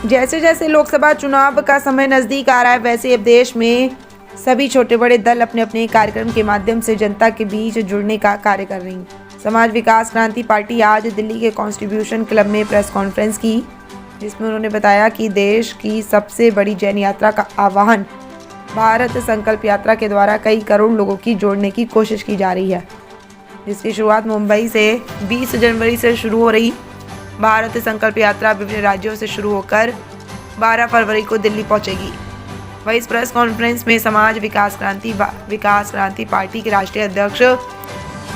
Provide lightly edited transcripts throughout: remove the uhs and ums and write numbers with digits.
जैसे जैसे लोकसभा चुनाव का समय नजदीक आ रहा है, वैसे अब देश में सभी छोटे बड़े दल अपने अपने कार्यक्रम के माध्यम से जनता के बीच जुड़ने का कार्य कर रही हैं। समाज विकास क्रांति पार्टी आज दिल्ली के कॉन्स्टिट्यूशन क्लब में प्रेस कॉन्फ्रेंस की, जिसमें उन्होंने बताया कि देश की सबसे बड़ी जन यात्रा का आह्वान भारत संकल्प यात्रा के द्वारा कई करोड़ लोगों की जोड़ने की कोशिश की जा रही है, जिसकी शुरुआत मुंबई से 20 जनवरी से शुरू हो रही भारत संकल्प यात्रा विभिन्न राज्यों से शुरू होकर 12 फरवरी को दिल्ली पहुंचेगी। वहीं इस प्रेस कॉन्फ्रेंस में समाज विकास क्रांति पार्टी के राष्ट्रीय अध्यक्ष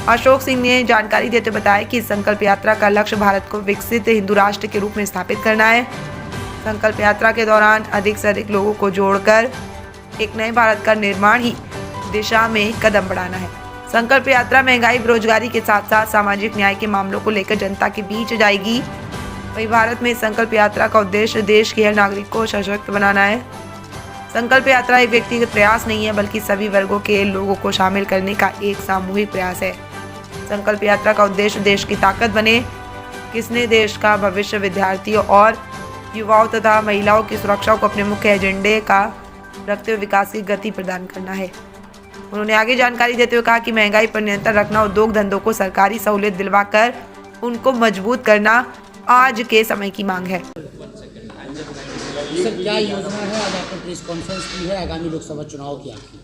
अशोक सिंह ने जानकारी देते बताया कि संकल्प यात्रा का लक्ष्य भारत को विकसित हिंदू राष्ट्र के रूप में स्थापित करना है। संकल्प यात्रा के दौरान अधिक से अधिक लोगों को जोड़कर एक नए भारत का निर्माण ही दिशा में कदम बढ़ाना है। संकल्प यात्रा महंगाई, बेरोजगारी के साथ साथ सामाजिक न्याय के मामलों को लेकर जनता के बीच जाएगी। वहीं भारत में संकल्प यात्रा का उद्देश्य देश के हर नागरिक को सशक्त बनाना है। संकल्प यात्रा एक व्यक्तिगत प्रयास नहीं है, बल्कि सभी वर्गों के लोगों को शामिल करने का एक सामूहिक प्रयास है। संकल्प यात्रा का उद्देश्य देश की ताकत बने, किसने देश का भविष्य विद्यार्थियों और युवाओं तथा महिलाओं की सुरक्षा को अपने मुख्य एजेंडे का रखते हुए विकास की गति प्रदान करना है। उन्होंने आगे जानकारी देते हुए कहा कि महंगाई पर नियंत्रण रखना, उद्योग धंधों को सरकारी सहूलियत दिलवाकर उनको मजबूत करना आज के समय की मांग है। सर, क्या योजना है? आज आपने प्रेस कॉन्फ्रेंस की है आगामी लोकसभा चुनाव की आपकी।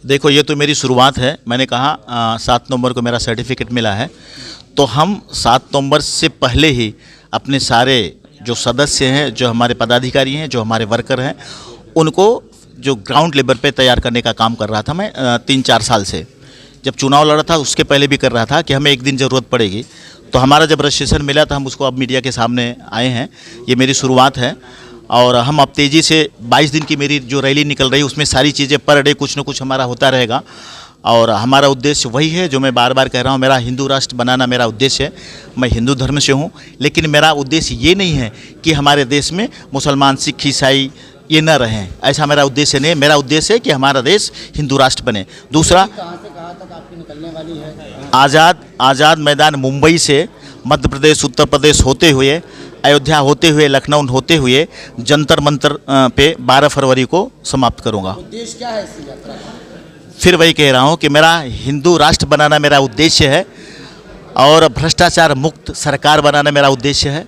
देखो, ये तो मेरी शुरुआत है। मैंने कहा 7 नवंबर को मेरा सर्टिफिकेट मिला है, तो हम 7 नवंबर से पहले ही अपने सारे जो सदस्य हैं, जो हमारे पदाधिकारी हैं, जो हमारे वर्कर हैं, उनको जो ग्राउंड लेवल पे तैयार करने का काम कर रहा था मैं 3-4 साल से। जब चुनाव लड़ा था उसके पहले भी कर रहा था कि हमें एक दिन ज़रूरत पड़ेगी, तो हमारा जब रजिस्ट्रेशन मिला था हम उसको अब मीडिया के सामने आए हैं। ये मेरी शुरुआत है और हम अब तेज़ी से 22 दिन की मेरी जो रैली निकल रही है उसमें सारी चीज़ें पर डे कुछ न कुछ हमारा होता रहेगा। और हमारा उद्देश्य वही है जो मैं बार बार कह रहा हूँ, मेरा हिंदू राष्ट्र बनाना मेरा उद्देश्य है। मैं हिंदू धर्म से हूँ, लेकिन मेरा उद्देश्य ये नहीं है कि हमारे देश में मुसलमान, सिख, ईसाई ये न रहें, ऐसा मेरा उद्देश्य नहीं है। मेरा उद्देश्य है कि हमारा देश हिंदू राष्ट्र बने। दूसरा, कहाँ से कहाँ तक आपकी निकलने वाली है? आज़ाद मैदान मुंबई से मध्य प्रदेश, उत्तर प्रदेश होते हुए, अयोध्या होते हुए, लखनऊ होते हुए जंतर मंतर पे 12 फरवरी को समाप्त करूँगा। उद्देश्य क्या है इस यात्रा का? फिर वही कह रहा हूँ कि मेरा हिंदू राष्ट्र बनाना मेरा उद्देश्य है और भ्रष्टाचार मुक्त सरकार बनाना मेरा उद्देश्य है।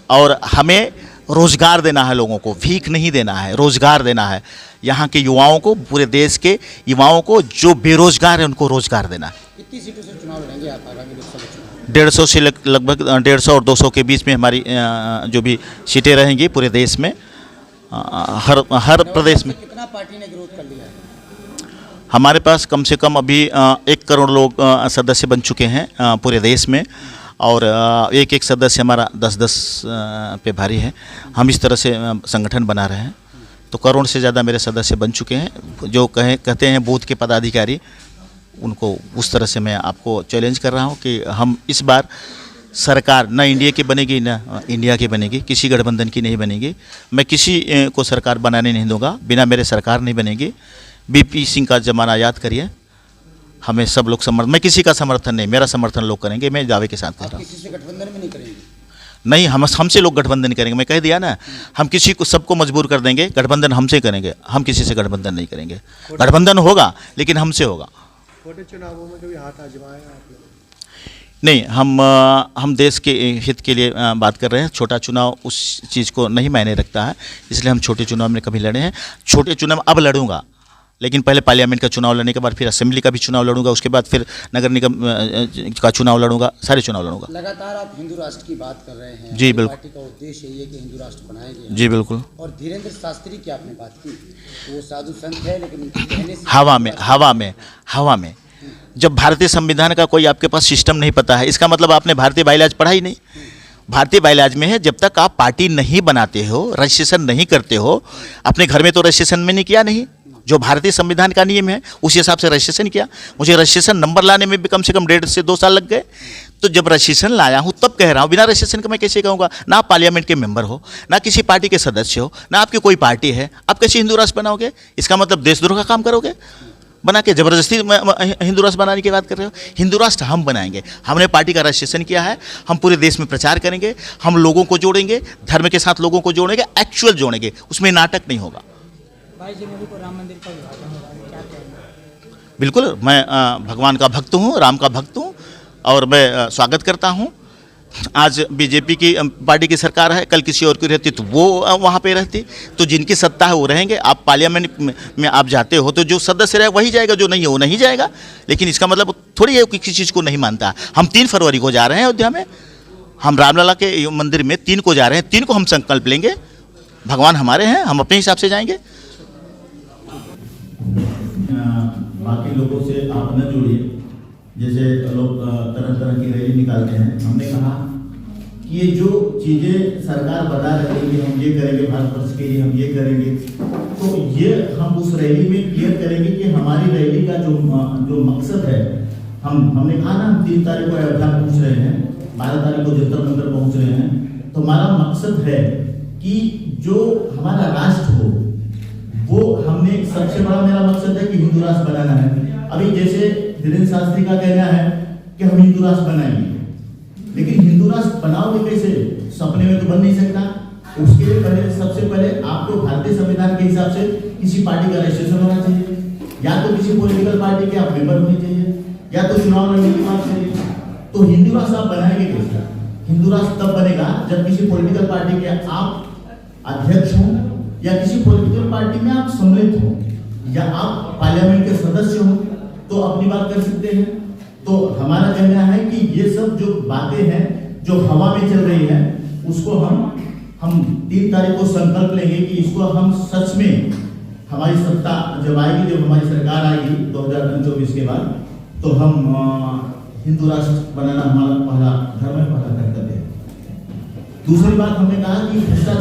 और हमें रोज़गार देना है, लोगों को भीख नहीं देना है, रोज़गार देना है। यहाँ के युवाओं को, पूरे देश के युवाओं को जो बेरोज़गार है उनको रोज़गार देना है। कितनी सीटों से चुनाव लड़ेंगे आप आगामी लोकसभा चुनाव? 150 से लगभग 150 और 200 के बीच में हमारी जो भी सीटें रहेंगी पूरे देश में, हर प्रदेश में। कितना पार्टी ने ग्रोथ कर लिया है? हमारे पास कम से कम अभी 1 करोड़ लोग सदस्य बन चुके हैं पूरे देश में, और एक सदस्य हमारा 10-10 पे भारी है। हम इस तरह से संगठन बना रहे हैं, तो करोड़ से ज़्यादा मेरे सदस्य बन चुके हैं। जो कहते हैं बूथ के पदाधिकारी, उनको उस तरह से मैं आपको चैलेंज कर रहा हूं कि हम इस बार सरकार न इंडिया की बनेगी न इंडिया की बनेगी, किसी गठबंधन की नहीं बनेगी। मैं किसी को सरकार बनाने नहीं दूंगा, बिना मेरे सरकार नहीं बनेगी। बीपी सिंह का ज़माना याद करिए, हमें सब लोग समर्थन, मैं किसी का समर्थन नहीं, मेरा समर्थन लोग करेंगे। मैं दावे के साथ कह रहा हूँ। किसी से गठबंधन में नहीं करेंगे? नहीं, हमसे लोग गठबंधन करेंगे। मैं कह दिया ना, हम किसी को, सबको मजबूर कर देंगे, गठबंधन हमसे करेंगे, हम किसी से गठबंधन नहीं करेंगे। गठबंधन होगा लेकिन हमसे होगा। छोटे चुनावों में कभी हाथ आजमाया आप लोग? नहीं, हम देश के हित के लिए बात कर रहे हैं। छोटा चुनाव उस चीज़ को नहीं मायने रखता है, इसलिए हम छोटे चुनाव में कभी लड़े हैं। छोटे चुनाव अब लड़ूंगा, लेकिन पहले पार्लियामेंट का चुनाव लड़ने के बाद फिर असेंबली का भी चुनाव लड़ूंगा, उसके बाद फिर नगर निगम का चुनाव लड़ूंगा, सारे चुनाव लड़ूंगा। लगातार आप हिंदू राष्ट्र की बात कर रहे हैं। जी बिल्कुल। पार्टी का उद्देश्य ये है कि हिंदू राष्ट्र बनाएंगे। जी बिल्कुल। और धीरेन्द्र शास्त्री की आपने बात की, वो साधु संत है, लेकिन उनके कहने से हवा में जब भारतीय संविधान का कोई आपके पास सिस्टम नहीं पता है, इसका मतलब आपने भारतीय बाइलाज पढ़ा ही नहीं। भारतीय बाइलाज में है, जब तक आप पार्टी नहीं बनाते हो, रजिस्ट्रेशन नहीं करते हो, अपने घर में तो रजिस्ट्रेशन मैंने किया नहीं, जो भारतीय संविधान का नियम है उस हिसाब से रजिस्ट्रेशन किया। मुझे रजिस्ट्रेशन नंबर लाने में भी कम से कम 1.5 से 2 साल लग गए। तो जब रजिस्ट्रेशन लाया हूँ तब कह रहा हूँ, बिना रजिस्ट्रेशन के मैं कैसे कहूँगा? ना आप पार्लियामेंट के मेंबर हो, ना किसी पार्टी के सदस्य हो, ना आपकी कोई पार्टी है, आप कैसे हिंदू राष्ट्र बनाओगे? इसका मतलब देशद्रोह का काम करोगे। बना के ज़बरदस्ती हिंदू राष्ट्र बनाने की बात कर रहे हो? हिंदू राष्ट्र हम बनाएंगे। हमने पार्टी का रजिस्ट्रेशन किया है, हम पूरे देश में प्रचार करेंगे, हम लोगों को जोड़ेंगे, धर्म के साथ लोगों को जोड़ेंगे, एक्चुअल जोड़ेंगे, उसमें नाटक नहीं होगा। 22 जनवरी को राम मंदिर का उद्घाटन हो रहा है, क्या कहेंगे? बिल्कुल, मैं भगवान का भक्त हूँ, राम का भक्त हूँ और मैं स्वागत करता हूँ। आज बीजेपी की पार्टी की सरकार है, कल किसी और की रहती तो वो वहाँ पे रहती। तो जिनकी सत्ता है वो रहेंगे। आप पार्लियामेंट में आप जाते हो तो जो सदस्य रहे वही जाएगा, जो नहीं है वो नहीं जाएगा। लेकिन इसका मतलब थोड़ी है कि किसी चीज़ को नहीं मानता। हम 3 फरवरी को जा रहे हैं अयोध्या में, हम रामलला के मंदिर में 3 को जा रहे हैं। 3 को हम संकल्प लेंगे, भगवान हमारे हैं, हम अपने हिसाब से जाएंगे। बाकी लोगों से आप न जुड़िए। जैसे लोग तरह तरह की रैली निकालते हैं, हमने कहा कि ये जो चीज़ें सरकार बता रही है कि हम ये करेंगे, भारत वर्ष के लिए हम ये करेंगे, तो ये हम उस रैली में क्लियर करेंगे कि हमारी रैली का जो मकसद है, हमने कहा ना हम 3 तारीख को अयोध्या पहुँच रहे हैं, 12 तारीख को जंतर मंतर पहुँच रहे हैं। तो हमारा मकसद है कि जो हमारा राष्ट्र हो वो हमने, सबसे बड़ा मेरा मकसद है कि हिंदू राष्ट्र बनाना है। अभी जैसे धीरेन्द्र शास्त्री का कहना है कि हम हिंदू राष्ट्र बनाएंगे, लेकिन हिंदू राष्ट्र बनाओगे कैसे? सपने में तो बन नहीं सकता। उसके लिए पहले, सबसे पहले आपको भारतीय संविधान के हिसाब से किसी पार्टी का रजिस्ट्रेशन होना चाहिए, या तो किसी पॉलिटिकल पार्टी के आप मेंबर होने चाहिए, या तो चुनाव लड़ने की बात चाहिए। तो हिंदू राष्ट्र आप बनाएंगे कैसे? हिंदू राष्ट्र तब बनेगा जब किसी पॉलिटिकल पार्टी के आप अध्यक्ष हों, या किसी पॉलिटिकल पार्टी में आप सम्मिलित हो, या आप पार्लियामेंट के सदस्य हो, तो अपनी बात कर सकते हैं। तो हमारा कहना है कि ये सब जो बातें हैं जो हवा में चल रही है, उसको हम 3 तारीख को संकल्प लेंगे कि इसको हम सच में, हमारी सत्ता जब आएगी, जब हमारी सरकार आएगी 2024 के बाद, तो हम हिंदू राष्ट्र बनाना हमारा पहला धर्म है, पहला कर्तव्य है। दूसरी बात हमने कहा कि भ्रष्टाचार